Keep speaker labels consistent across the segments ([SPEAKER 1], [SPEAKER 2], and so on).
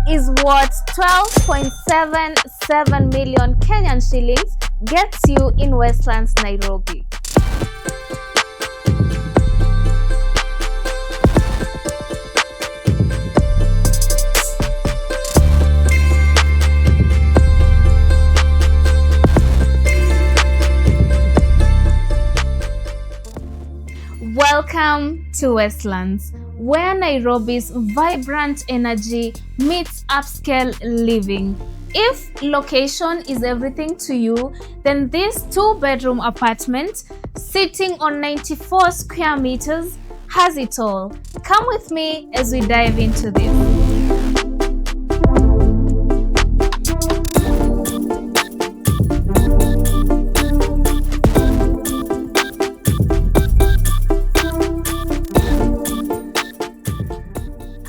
[SPEAKER 1] is what 12.77 million Kenyan shillings gets you in Westlands, Nairobi. Welcome to Westlands, where Nairobi's vibrant energy meets upscale living. If location is everything to you, then this two-bedroom apartment sitting on 94 square meters has it all. Come with me as we dive into this.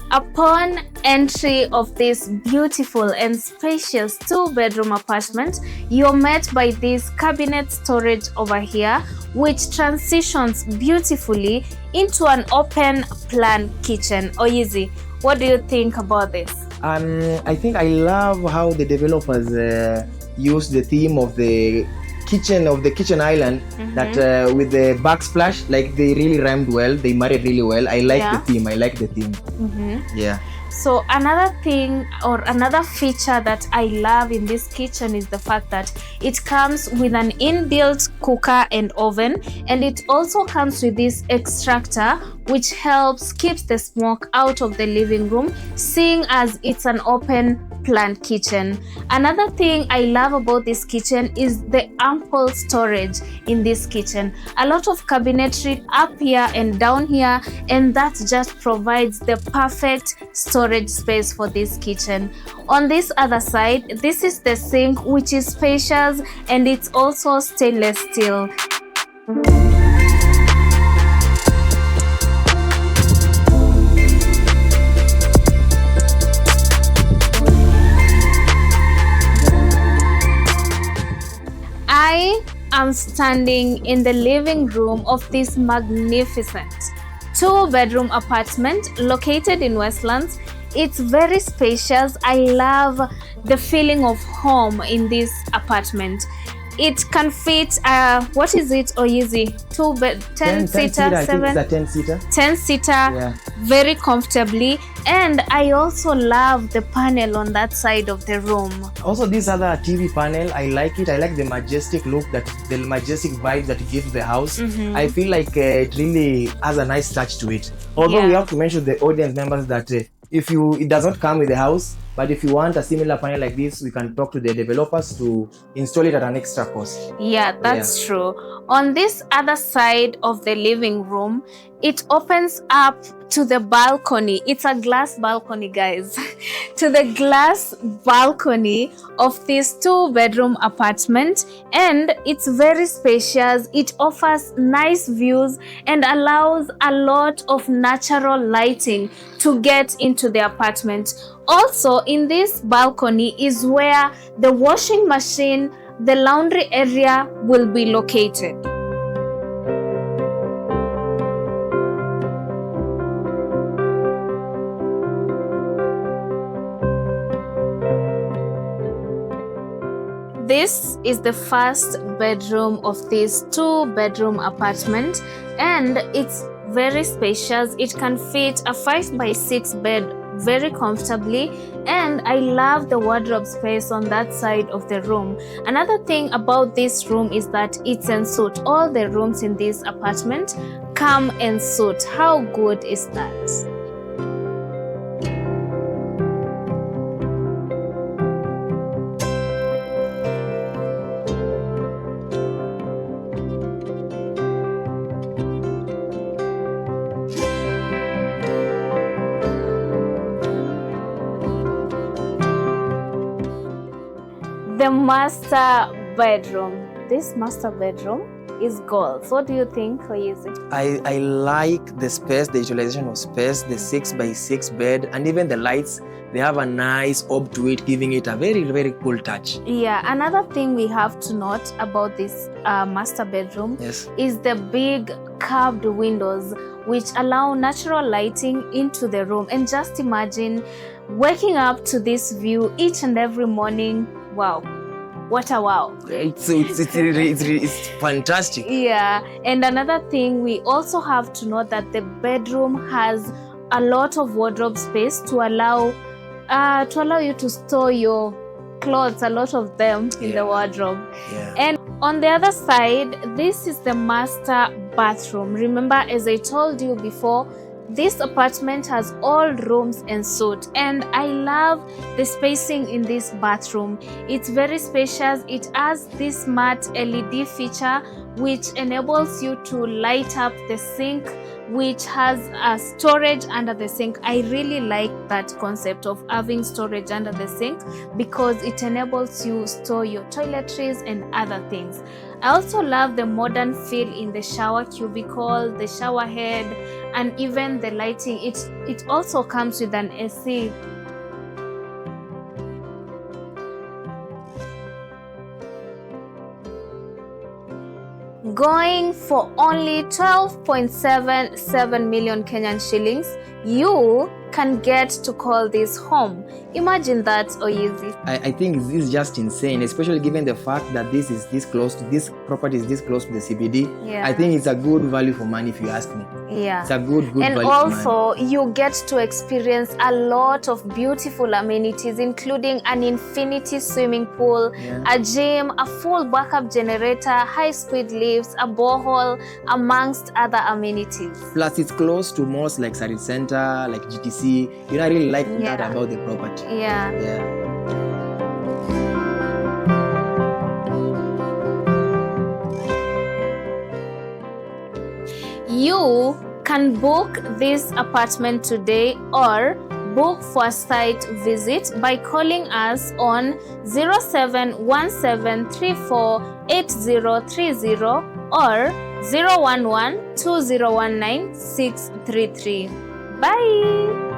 [SPEAKER 1] Upon entry of this beautiful and spacious two-bedroom apartment, you're met by this cabinet storage over here, which transitions beautifully into an open plan kitchen. Oyizi, what do you think about this?
[SPEAKER 2] I think I love how the developers use the theme of the kitchen island, that with the backsplash, like they really rhymed well, they married really well. I like the theme. Yeah.
[SPEAKER 1] So another thing or another feature that I love in this kitchen is the fact that it comes with an inbuilt cooker and oven, and it also comes with this extractor which helps keep the smoke out of the living room, seeing as it's an open plan kitchen. Another thing I love about this kitchen is the ample storage in this kitchen. A lot of cabinetry up here and down here, and that just provides the perfect storage space for this kitchen. On this other side, this is the sink, which is spacious and it's also stainless steel. I am standing in the living room of this magnificent two-bedroom apartment located in Westlands. It's very spacious. I love the feeling of home in this apartment. It can fit, what is it, Oyizi? 10-seater, 10-seater, very comfortably. And I also love the panel on that side of the room.
[SPEAKER 2] Also, this other TV panel, I like it. I like the majestic look, the majestic vibe that it gives the house. I feel like it really has a nice touch to it. Although we have to mention the audience members that it does not come with the house, but if you want a similar panel like this, we can talk to the developers to install it at an extra cost.
[SPEAKER 1] Yeah, that's true. On this other side of the living room, it opens up to the balcony. It's a glass balcony, guys. To the glass balcony of this two-bedroom apartment, and it's very spacious. It offers nice views and allows a lot of natural lighting to get into the apartment. Also, in this balcony is where the washing machine, the laundry area will be located. This is the first bedroom of this two-bedroom apartment, and it's very spacious. It can fit a 5x6 bed very comfortably, and I love the wardrobe space on that side of the room. Another thing about this room is that it's en suite. All the rooms in this apartment come en suite. How good is that? The master bedroom. This master bedroom is goals. What do you think, Oyizi?
[SPEAKER 2] I like the space, the utilization of space, the 6x6 bed, and even the lights. They have a nice orb to it, giving it a very, very cool touch.
[SPEAKER 1] Yeah, another thing we have to note about this master bedroom is the big curved windows, which allow natural lighting into the room. And just imagine waking up to this view each and every morning. Wow. What a wow.
[SPEAKER 2] It's fantastic.
[SPEAKER 1] Yeah, and another thing we also have to note that the bedroom has a lot of wardrobe space to allow you to store your clothes, a lot of them in the wardrobe. And on the other side, this is the master bathroom. Remember, as I told you before, this apartment has all rooms en suite, and I love the spacing in this bathroom. It's very spacious. It has this matte LED feature which enables you to light up the sink, which has a storage under the sink. I really like that concept of having storage under the sink because it enables you store your toiletries and other things. I also love the modern feel in the shower cubicle, the shower head, and even the lighting. It also comes with an AC. Going for only 12.77 million Kenyan shillings, you can get to call this home. Imagine that, Oyizi.
[SPEAKER 2] I think this is just insane, especially given the fact that this property is this close to the CBD. I think it's a good value for money, if you ask me. It's a good
[SPEAKER 1] and
[SPEAKER 2] value
[SPEAKER 1] also
[SPEAKER 2] for money.
[SPEAKER 1] you get to experience a lot of beautiful amenities, including an infinity swimming pool, a gym, a full backup generator, high-speed lifts, a borehole, amongst other amenities.
[SPEAKER 2] Plus, it's close to malls like Sarit Center, like GTC. I really like that about the property.
[SPEAKER 1] You can book this apartment today or book for a site visit by calling us on 0717348030 or 011-2019-633. Bye!